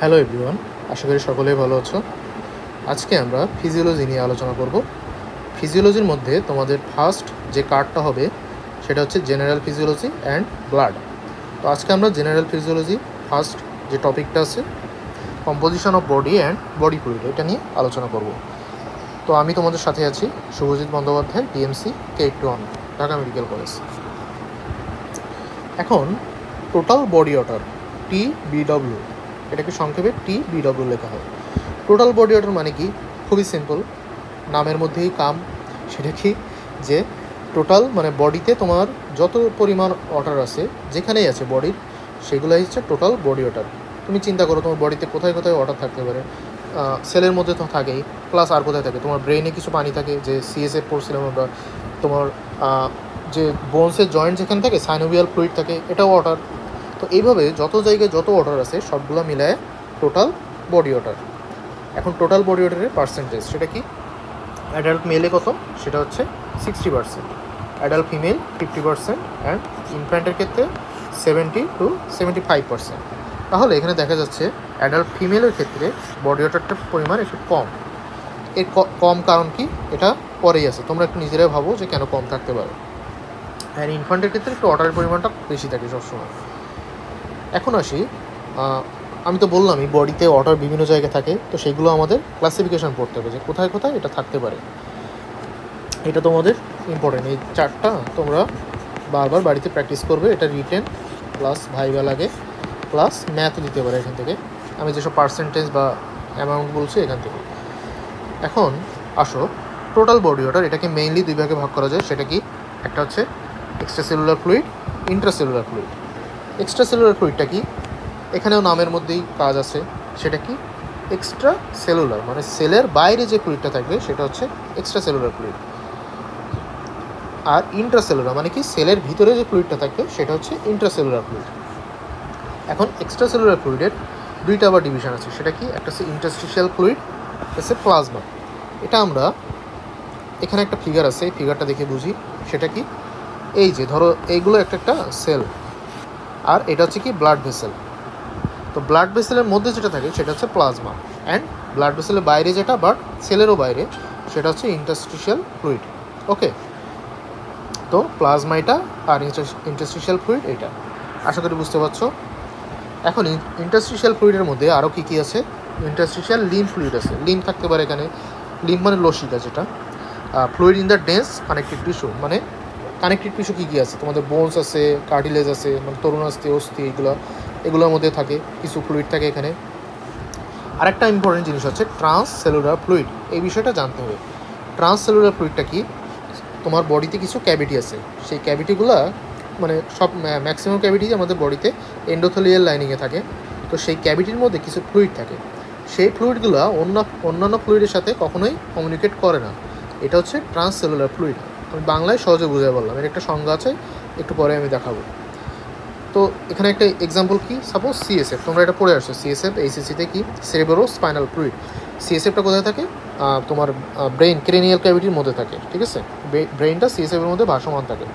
Hello everyone, আশা করি সকলেই ভালো আছো। আজকে আমরা ফিজিওলজি নিয়ে আলোচনা করব। ফিজিওলজির মধ্যে তোমাদের ফার্স্ট যে কার্ডটা হবে সেটা হচ্ছে জেনারেল ফিজিওলজি অ্যান্ড ব্লাড। তো আজকে আমরা জেনারেল ফিজিওলজি ফার্স্ট যে টপিকটা আছে composition of body and body fluid, এটা নিয়ে আলোচনা করব। তো আমি তোমাদের সাথে আছি Shubhajit Bandyopadhyay, TMC K81, Dhaka medical college. এখন টোটাল বডি ওয়াটার TBW, এটাকে সংক্ষেপে TBW লেখা হয়। টোটাল বডি ওয়াটার মানে কি? খুবই সিম্পল, নামের মধ্যেই কাম। সেটা কি যে টোটাল মানে বডিতে তোমার যত পরিমাণ ওয়াটার আছে, যেখানেই আছে বডির, সেগুলোই হচ্ছে টোটাল বডি ওয়াটার। তুমি চিন্তা করো তোমার বডিতে কোথায় কোথায় ওয়াটার থাকতে পারে। সেলের মধ্যে তো থাকেই, প্লাস আর কোথায় থাকে? তোমার ব্রেইনে কিছু পানি থাকে, যে CSF পড়ছিলাম আমরা। তোমার যে বোনসের জয়েন্ট যেখানে থাকে সাইনোভিয়াল ফ্লুইড থাকে, এটাও ওয়াটার। তো এইভাবে যত জায়গায় যত ওয়াটার আছে সবগুলো মিলায় টোটাল বডি ওয়াটার। এখন টোটাল বডি ওয়াটারের পার্সেন্টেজ সেটা কি? অ্যাডাল্ট মেলে কত? সেটা হচ্ছে 60%, অ্যাডাল্ট ফিমেল 50%, অ্যান্ড ইনফ্যান্টের ক্ষেত্রে 70 to 75%। তাহলে এখানে দেখা যাচ্ছে অ্যাডাল্ট ফিমেলের ক্ষেত্রে বডি ওয়াটারটার পরিমাণ একটু কম। এর কম কারণ কি? এটা পরেই আছে, তোমরা একটু নিজেরাই ভাবো যে কেন কম থাকতে পারে। আর ইনফ্যান্টের ক্ষেত্রে একটু ওয়াটারের পরিমাণটা বেশি থাকে সবসময়। এখন আসি, আমি তো বললামই বডিতে ওয়াটার বিভিন্ন জায়গায় থাকে, তো সেগুলো আমাদের ক্লাসিফিকেশন পড়তে হবে যে কোথায় কোথায় এটা থাকতে পারে। এটা তোমাদের ইম্পর্টেন্ট, এই চারটা তোমরা বারবার বাড়িতে প্র্যাকটিস করবে। এটা রিটেন প্লাস ভাইভা লাগে, প্লাস ম্যাথও দিতে পারে এখান থেকে। আমি যেসব পার্সেন্টেজ বা অ্যামাউন্ট বলছি এখান থেকে। এখন আসো টোটাল বডি ওয়াটার, এটাকে মেইনলি দুই ভাগে ভাগ করা যায়। সেটা কি? একটা হচ্ছে extracellular fluid, intracellular fluid. Extracellular ফ্লুইডটা কি? এখানেও নামের মধ্যেই কাজ আছে। সেটা কি? এক্সট্রা সেলুলার, মানে সেলের বাইরে যে ফ্লুইডটা থাকবে সেটা হচ্ছে এক্সট্রা সেলুলার ফ্লুইড। আর ইন্ট্রাসেলুলার মানে কি? সেলের ভিতরে যে ফ্লুইডটা থাকবে সেটা হচ্ছে ইন্ট্রাসেলুলার ফ্লুইড। এখন এক্সট্রা সেলুলার ফ্লুইডের দুইটা আবার ডিভিশন আছে। সেটা কি? একটা হচ্ছে ইন্টারস্টিশিয়াল ফ্লুইড, একটা হচ্ছে প্লাজমা। এটা আমরা এখানে একটা ফিগার আছে, এই ফিগারটা দেখে বুঝি। সেটা কি? এই যে ধরো এইগুলো একটা একটা সেল, আর এটা হচ্ছে কি? Blood vessel. তো ব্লাড ভেসেলের মধ্যে যেটা থাকে সেটা হচ্ছে প্লাজমা, অ্যান্ড ব্লাড ভেসেলের বাইরে যেটা, বাট সেলেরও বাইরে, সেটা হচ্ছে ইন্টারস্টিশিয়াল ফ্লুইড। ওকে, তো প্লাজমা এটা, আর ইন্টারস্টিশিয়াল ফ্লুইড এটা। আশা করি বুঝতে পারছো। এখন ইন্টারস্টিশিয়াল ফ্লুইডের মধ্যে আরও কী কী আছে? ইন্টারস্টিশিয়াল লিম্ফ ফ্লুইড আছে। লিম্ফ থাকতে পারে এখানে। লিম্ফ মানে লসিকা, যেটা fluid in the dense connective tissue. মানে কানেক্টিভ টিস্যু কী কী আছে? তোমাদের বোনস আছে, কার্টিলেজ আছে, মানে তরুণ অস্থি, অস্থি, এগুলোর মধ্যে থাকে কিছু ফ্লুইড থাকে এখানে। আরেকটা ইম্পর্টেন্ট জিনিস হচ্ছে ট্রান্স সেলুলার ফ্লুইড। এই বিষয়টা জানতে হবে। ট্রান্স সেলুলার ফ্লুইডটা কি? তোমার বডিতে কিছু ক্যাভিটি আছে, সেই ক্যাভিটিগুলো মানে সব ম্যাক্সিমাম ক্যাভিটি আমাদের বডিতে এন্ডোথেলিয়াল লাইনিংয়ে থাকে। তো সেই ক্যাভিটির মধ্যে কিছু ফ্লুইড থাকে, সেই ফ্লুইডগুলো অন্যান্য ফ্লুইডের সাথে কখনোই কমিউনিকেট করে না। এটা হচ্ছে ট্রান্স সেলুলার ফ্লুইড। আমি বাংলায় সহজে বুঝাই বললাম, এর একটা সংজ্ঞা আছে, একটু পরে আমি দেখাবো। তো এখানে একটা এক্সাম্পল কি? সাপোজ CSF, তোমরা এটা পড়ে আসছো। CSF ACC-তে কি? সেরেব্রো স্পাইনাল ফ্লুইড। CSF-টা কোথায় থাকে? তোমার ব্রেইন ক্রেনিয়াল ক্যাভিটির মধ্যে থাকে, ঠিক আছে? ব্রেইনটা CSF-এর মধ্যে ভাসমান থাকে।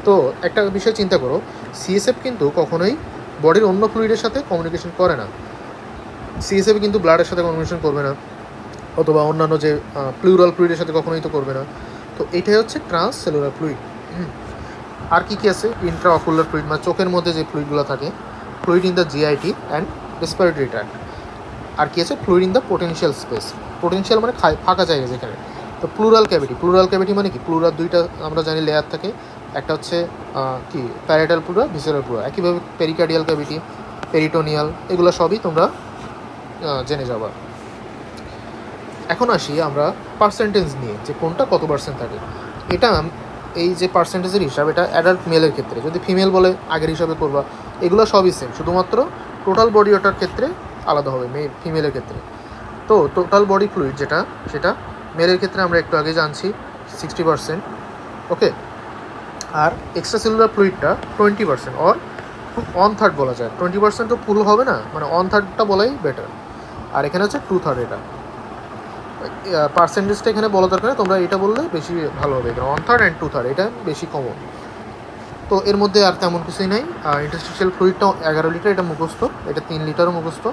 তো একটা বিষয় চিন্তা করো, CSF কিন্তু কখনোই বডির অন্য ফ্লুইডের সাথে কমিউনিকেশন করে না। CSF কিন্তু ব্লাডের সাথে কমিউনিকেশন করবে না, অথবা অন্যান্য যে প্লুরাল ফ্লুইডের সাথে কখনোই তো করবে না। তো এটাই হচ্ছে ট্রান্স সেলুলার ফ্লুইড। আর কী কী আছে? ইন্ট্রা অকুলার ফ্লুইড, মানে চোখের মধ্যে যে ফ্লুইডগুলো থাকে, fluid in the GIT and respiratory tract. আর কী আছে? Fluid in the potential space. Potential মানে ফাঁকা জায়গা যেখানে। তো প্লুরাল ক্যাভিটি, প্লুরাল ক্যাভিটি মানে কি? প্লুরাল দুইটা আমরা জানি লেয়ার থাকে, একটা হচ্ছে কি প্যারাইটাল প্লুরা, ভিসেরাল প্লুরা। একইভাবে পেরিকার্ডিয়াল ক্যাভিটি, পেরিটোনিয়াল, এগুলো সবই তোমরা জেনে যাবা। এখন আসি আমরা পার্সেন্টেজ নিয়ে, যে কোনটা কত পার্সেন্ট থাকে। এটা এই যে পার্সেন্টেজের হিসাব, এটা অ্যাডাল্ট মেলের ক্ষেত্রে। যদি ফিমেল বলে আগের হিসাবে করবা। এগুলো সবই সেম, শুধুমাত্র টোটাল বডি ওয়াটার ক্ষেত্রে আলাদা হবে ফিমেলের ক্ষেত্রে। তো টোটাল বডি ফ্লুইড যেটা, সেটা মেলের ক্ষেত্রে আমরা একটু আগে জানছি 60%। ওকে, আর এক্সট্রা সেলুলার ফ্লুইডটা 20%, অর 1/3 বলা যায়। 20% তো ফুল হবে না, মানে 1/3টা বলাই বেটার। আর এখানে হচ্ছে 2/3। এটা পার্সেন্টেজটা এখানে বলা দরকার না, তোমরা এটা বললে বেশি ভালো হবে। এখানে 1/3 অ্যান্ড 2/3 এটা বেশি কমন। তো এর মধ্যে আর তেমন কিছুই নাই। ইন্টারস্টিশিয়াল ফ্লুইডটা 11 লিটার, এটা মুখস্থ। এটা 3 লিটারও মুখস্থ।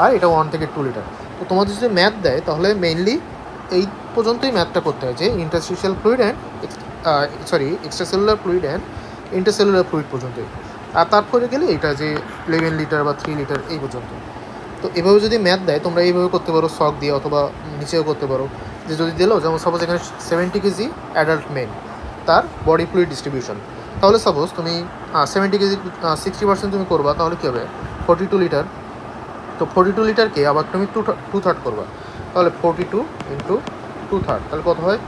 আর এটা 1 থেকে 2 লিটার। তো তোমাদের যদি ম্যাথ দেয় তাহলে মেইনলি এই পর্যন্তই ম্যাথটা করতে হয়, যে interstitial fluid and extracellular fluid and intercellular fluid পর্যন্তই। আর তারপরে গেলে এটা যে 11 লিটার বা 3 লিটার এই পর্যন্ত। তো এভাবে যদি ম্যাথ দেয় তোমরা এইভাবে করতে পারো, শক দিয়ে, অথবা নিচেও করতে পারো। যে যদি দিলো, যেমন সাপোজ এখানে 70 কেজি অ্যাডাল্ট মেন, তার বডি ফ্লুইড ডিস্ট্রিবিউশন, তাহলে সাপোজ তুমি 70 কেজি 60% তুমি করবা, তাহলে কী হবে 42 লিটার। তো 42 লিটারকে আবার তুমি 2/3 করবা, তাহলে 42 ইন্টু 2/3, তাহলে কত হয়?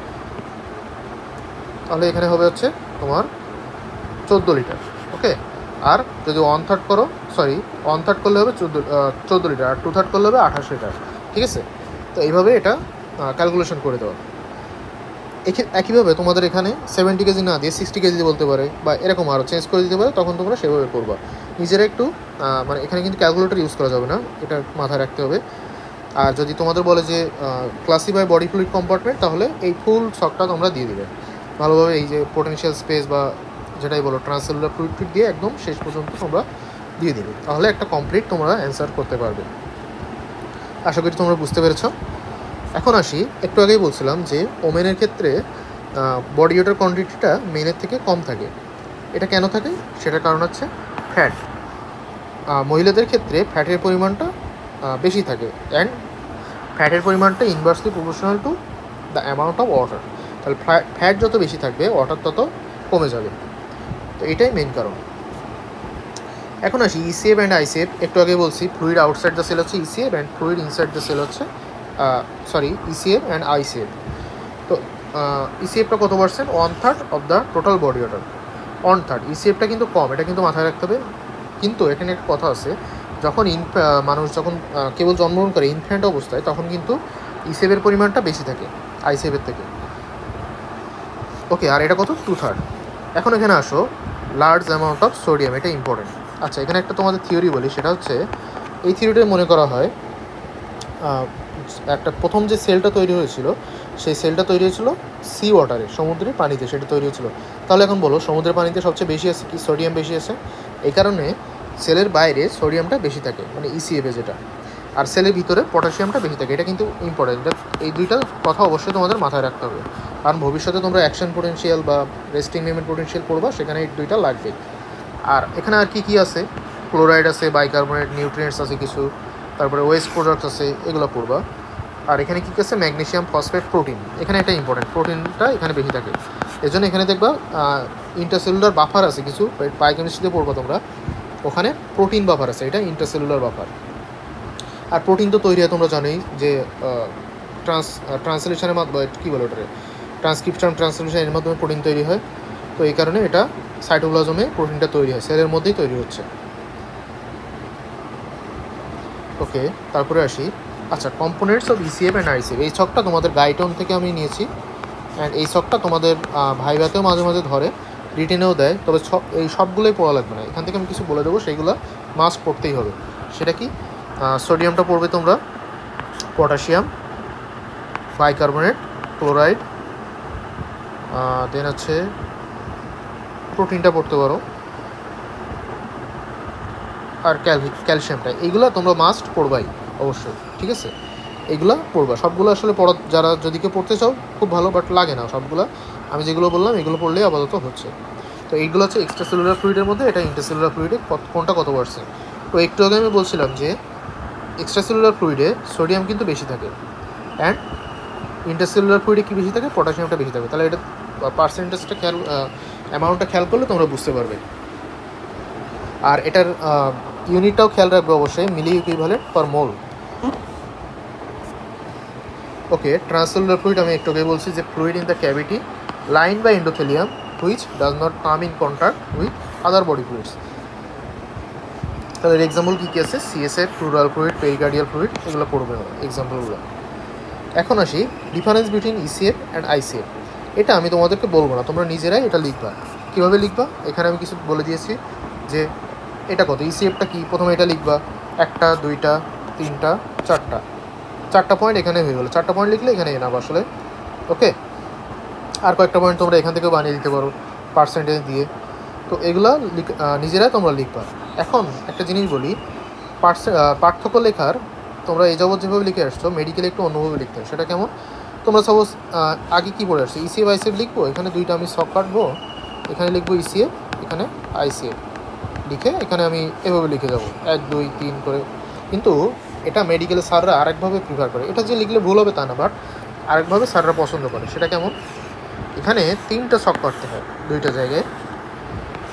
তাহলে এখানে হবে হচ্ছে তোমার 14 লিটার। ওকে, আর যদি 1/3 করো, 1/3 করলে হবে 14 লিটার, আর 2/3 করলে হবে 28 লিটার। ঠিক আছে, তো এইভাবে এটা ক্যালকুলেশন করে দেওয়া। একইভাবে তোমাদের এখানে 70 কেজি না দিয়ে 60 কেজি বলতে পারে, বা এরকম আরও চেঞ্জ করে দিতে পারে, তখন তোমরা সেভাবে করবা। নিজেরা একটু মানে এখানে কিন্তু ক্যালকুলেটর ইউজ করা যাবে না, এটা মাথায় রাখতে হবে। আর যদি তোমাদের বলে যে ক্লাসিফাই বডি ফ্লুইড কম্পার্টমেন্ট, তাহলে এই ফুল ছকটা তোমরা দিয়ে দিবে ভালোভাবে। এই যে পোটেনশিয়াল স্পেস বা যেটাই বলো ট্রান্সসেলুলার ফ্লুইড দিয়ে একদম শেষ পর্যন্ত তোমরা দিয়ে দিবে, তাহলে একটা কমপ্লিট তোমরা অ্যান্সার করতে পারবে। আশা করি তোমরা বুঝতে পেরেছ। এখন আসি, একটু আগেই বলছিলাম যে ওমেনের ক্ষেত্রে বডি ওয়েটের কোয়ান্টিটিটা মেনের থেকে কম থাকে। এটা কেন থাকে? সেটার কারণ হচ্ছে ফ্যাট। মহিলাদের ক্ষেত্রে ফ্যাটের পরিমাণটা বেশি থাকে, অ্যান্ড ফ্যাটের পরিমাণটা inversely proportional to the amount of water. তাহলে ফ্যাট যত বেশি থাকবে ওয়াটার তত কমে যাবে। তো এটাই মেইন কারণ। এখন আসি ইসিএফ অ্যান্ড আইসিএফ। একটু আগে বলছি ফ্লুইড আউটসাইড দ্য সেল হচ্ছে ECF, and fluid inside the cell হচ্ছে ইসিএফ অ্যান্ড আইসিএফ। তো ইসিএফটা কত percent? 1/3 of the total body water, 1/3। ইসিএফটা কিন্তু কম, এটা কিন্তু মাথায় রাখতে হবে। কিন্তু এখানে একটা কথা আছে, যখন মানুষ যখন কেবল জন্মগ্রহণ করে ইনফ্যান্ট অবস্থায়, তখন কিন্তু ইসিএফের পরিমাণটা বেশি থাকে আইসিএফের থেকে। ওকে, আর এটা কত? 2/3। এখন এখানে আসো, লার্জ অ্যামাউন্ট অফ সোডিয়াম, এটা ইম্পর্টেন্ট। আচ্ছা, এখানে একটা তোমাদের থিওরি বলি, সেটা হচ্ছে এই থিওরিটা মনে করা হয় একটা প্রথম যে সেলটা তৈরি হয়েছিল, সেই সেলটা তৈরি হয়েছিল সি ওয়াটারে, সমুদ্রের পানিতে সেটা তৈরি হয়েছিল। তাহলে এখন বলো, সমুদ্রের পানিতে সবচেয়ে বেশি আছে কি? সোডিয়াম বেশি আছে। এই কারণে সেলের বাইরে সোডিয়ামটা বেশি থাকে, মানে ইসিএফে যেটা, আর সেলের ভিতরে পটাশিয়ামটা বেশি থাকে। এটা কিন্তু ইম্পর্টেন্ট, এই দুইটা কথা অবশ্যই তোমাদের মাথায় রাখতে হবে, কারণ ভবিষ্যতে তোমরা অ্যাকশন পোটেনশিয়াল বা রেস্টিং মুভমেন্ট পোটেনশিয়াল পড়বা, সেখানে এই দুইটা লাগবে। আর এখানে আর কি আছে? ক্লোরাইড আছে, বাইকার্বনেট, নিউট্রিয়েন্টস আছে কিছু, তারপরে ওয়েস্ট প্রোডাক্টস আছে, এগুলো পড়বা। আর এখানে কী আছে? Magnesium, phosphate, protein. এখানে এটা ইম্পর্টেন্ট, প্রোটিনটা এখানে বেশি থাকে। এজন্য এখানে দেখবা ইন্টারসেলুলার বাফার আছে কিছু, বায়োকেমিস্ট্রিতে পড়বা তোমরা, ওখানে প্রোটিন বাফার আছে, এটা ইন্টারসেলুলার বাফার। আর প্রোটিন তো তৈরি হয় তোমরা জানোই যে ট্রান্সলেশনের মাধ্যমে, কী বলো ওটারে, ট্রান্সক্রিপশন ট্রান্সলেশন, এর মাধ্যমে প্রোটিন তৈরি হয়। তো এই কারণে এটা সাইটোপ্লাজমে প্রোটিনটা তৈরি হয়, সেলের মধ্যেই তৈরি হচ্ছে। ওকে, তারপরে আসি। আচ্ছা, components of ECF and ICF, এই ছকটা তোমাদের গাইডন থেকে আমি নিয়েছি, অ্যান্ড এই ছকটা তোমাদের ভাইভাতেও মাঝে মাঝে ধরে, রিটেনেও দেয়, তবে এই সবগুলোই পড়া লাগবে না। এখান থেকে আমি কিছু বলে দেবো, সেইগুলো মাস্ট পড়তেই হবে। সেটা কি? সোডিয়ামটা পড়বে তোমরা, পটাশিয়াম, বাইকার্বনেট, ক্লোরাইড, দেন হচ্ছে প্রোটিনটা পড়তে পারো, আর ক্যালসিয়ামটা। এইগুলো তোমরা মাস্ট পড়বাই অবশ্যই, ঠিক আছে? এইগুলো পড়বা, সবগুলো আসলে পড়া, যারা যদি কেউ পড়তে চাও খুব ভালো, বাট লাগে না সবগুলো। আমি যেগুলো বললাম এগুলো পড়লেই আপাতত হচ্ছে। তো এইগুলো হচ্ছে এক্সট্রা সেলুলার ফ্লুইডের মধ্যে, এটা ইন্টারসেলুলার ফ্লুইডে কোনটা কত পার্সেন্ট। তো একটু আগে আমি বলছিলাম যে এক্সট্রা সেলুলার ফ্লুইডে সোডিয়াম কিন্তু বেশি থাকে, অ্যান্ড ইন্টারসেলুলার ফ্লুইডে কী বেশি থাকে? পটাশিয়ামটা বেশি থাকে। তাহলে এটা পার্সেন্টেজটা অ্যামাউন্টটা খেয়াল করলে তোমরা বুঝতে পারবে। আর এটার ইউনিটটাও খেয়াল রাখবে অবশ্যই, মিলি ইকুইভ্যালেন্ট পার মোল। ওকে, ট্রান্সসেলুলার ফ্লুইড আমি একটু আগে বলছি যে fluid in the cavity line by endothelium which does not come in contact with other body fluids. তাদের এক্সাম্পল কী কী আছে? CSF, pleural fluid, pericardial fluid, এগুলো পড়বে এক্সাম্পলগুলো। এখন আসি difference between ECF and ICF. এটা আমি তোমাদেরকে বলবো না, তোমরা নিজেরাই এটা লিখবা। কীভাবে লিখবা? এখানে আমি কিছু বলে দিয়েছি যে এটা কত, ইসিএফটা কী, প্রথমে এটা লিখবা, 1টা 2টা 3টা 4টা পয়েন্ট এখানে হয়ে গেলো। 4টা পয়েন্ট লিখলে এখানে এনাফ আসলে। ওকে, আর কয়েকটা পয়েন্ট তোমরা এখান থেকে বানিয়ে দিতে পারো পার্সেন্টেজ দিয়ে। তো এগুলা নিজেরাই তোমরা লিখবা। এখন একটা জিনিস বলি, পার্থক্য লেখার তোমরা এই যাবত যেভাবে লিখে আসছো মেডিকেলে একটু অন্যভাবে লিখতে হয়। সেটা কেমন? তোমরা সাপোজ আগে কী পড়ে আসছো, ইসিএফ আইসিএফ লিখবো, এখানে দুইটা আমি শক কাটবো, এখানে লিখবো ইসিএফ, এখানে আইসিএফ লিখে এখানে আমি এভাবে লিখে যাবো 1 2 3 করে। কিন্তু এটা মেডিকেলে স্যাররা আরেকভাবে প্রিফার করে। এটা যে লিখলে ভুল হবে তা না, বাট আরেকভাবে স্যাররা পছন্দ করে। সেটা কেমন? এখানে 3টা ছক কাটতে হয় 2টা জায়গায়।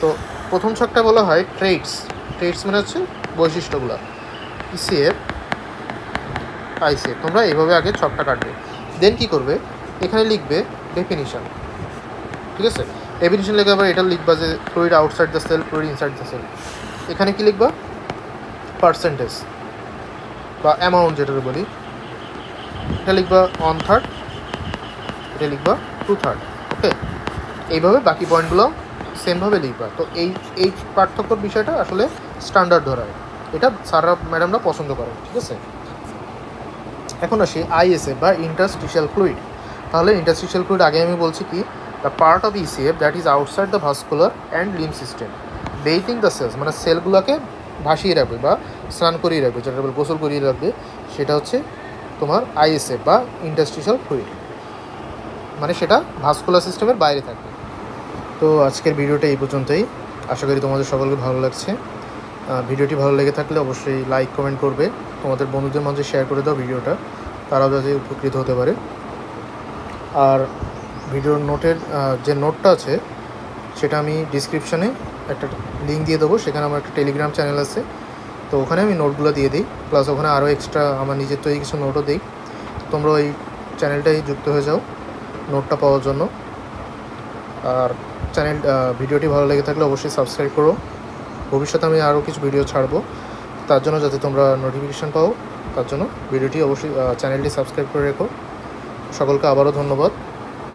তো প্রথম ছকটা বলা হয় ট্রেডস। ট্রেডস মানে হচ্ছে বৈশিষ্ট্যগুলো, ইসিএফ আইসিএফ। তোমরা এইভাবে আগে ছকটা কাটবে, দেন কী করবে, এখানে লিখবে ডেফিনিশন। ঠিক আছে, ডেফিনিশন লেখা আবার এটা লিখবা যে fluid outside the cell, fluid inside the cell. এখানে কি লিখবা? পার্সেন্টেজ বা অ্যামাউন্ট যেটাকে বলি, এটা লিখবা 1/3, এটা লিখবা 2/3। ওকে, এইভাবে বাকি পয়েন্টগুলো সেমভাবে লিখবা। তো এই পার্থক্যর বিষয়টা আসলে স্ট্যান্ডার্ড ধরায়, এটা স্যাররা ম্যাডামরা পছন্দ করে। ঠিক আছে, এখন আসি আইএসএফ বা ইন্টারস্টিশিয়াল ফ্লুইড। তাহলে ইন্টারস্টিশিয়াল ফ্লুইড আগে আমি বলছি কি, the part of ECF that is outside the vascular and lymph system bathing the cells, মানে সেলগুলোকে ভাসিয়ে রাখবে বা স্নান করিয়ে রাখবে, যেটা গোসল করিয়ে রাখবে, সেটা হচ্ছে তোমার আইএসএফ বা ইন্টারস্টিশিয়াল ফ্লুইড, মানে সেটা ভাস্কুলার সিস্টেমের বাইরে থাকবে। তো আজকের ভিডিওটা এই পর্যন্তই। আশা করি তোমাদের সকলকে ভালো লাগছে। ভিডিওটি ভালো লেগে থাকলে অবশ্যই লাইক কমেন্ট করবে, তোমাদের বন্ধুদের মাঝে শেয়ার করে দাও ভিডিওটা, তারাও যাতে উপকৃত হতে পারে। আর ভিডিওর নোটের যে নোটটা আছে সেটা আমি ডিসক্রিপশানে একটা লিঙ্ক দিয়ে দেবো, সেখানে আমার একটা টেলিগ্রাম চ্যানেল আছে, তো ওখানে আমি নোটগুলো দিয়ে দিই, প্লাস ওখানে আরও এক্সট্রা আমার নিজের তৈরি কিছু নোটও দিই। তোমরা ওই চ্যানেলটাই যুক্ত হয়ে যাও নোটটা পাওয়ার জন্য। আর ভিডিওটি ভালো লেগে থাকলে অবশ্যই সাবস্ক্রাইব করো। ভবিষ্যতে আমি আরও কিছু ভিডিও ছাড়বো, তার জন্য যাতে তোমরা নোটিফিকেশান পাও, তার জন্য ভিডিওটি অবশ্যই চ্যানেলটি সাবস্ক্রাইব করে রেখো। সকলকে আবারও ধন্যবাদ।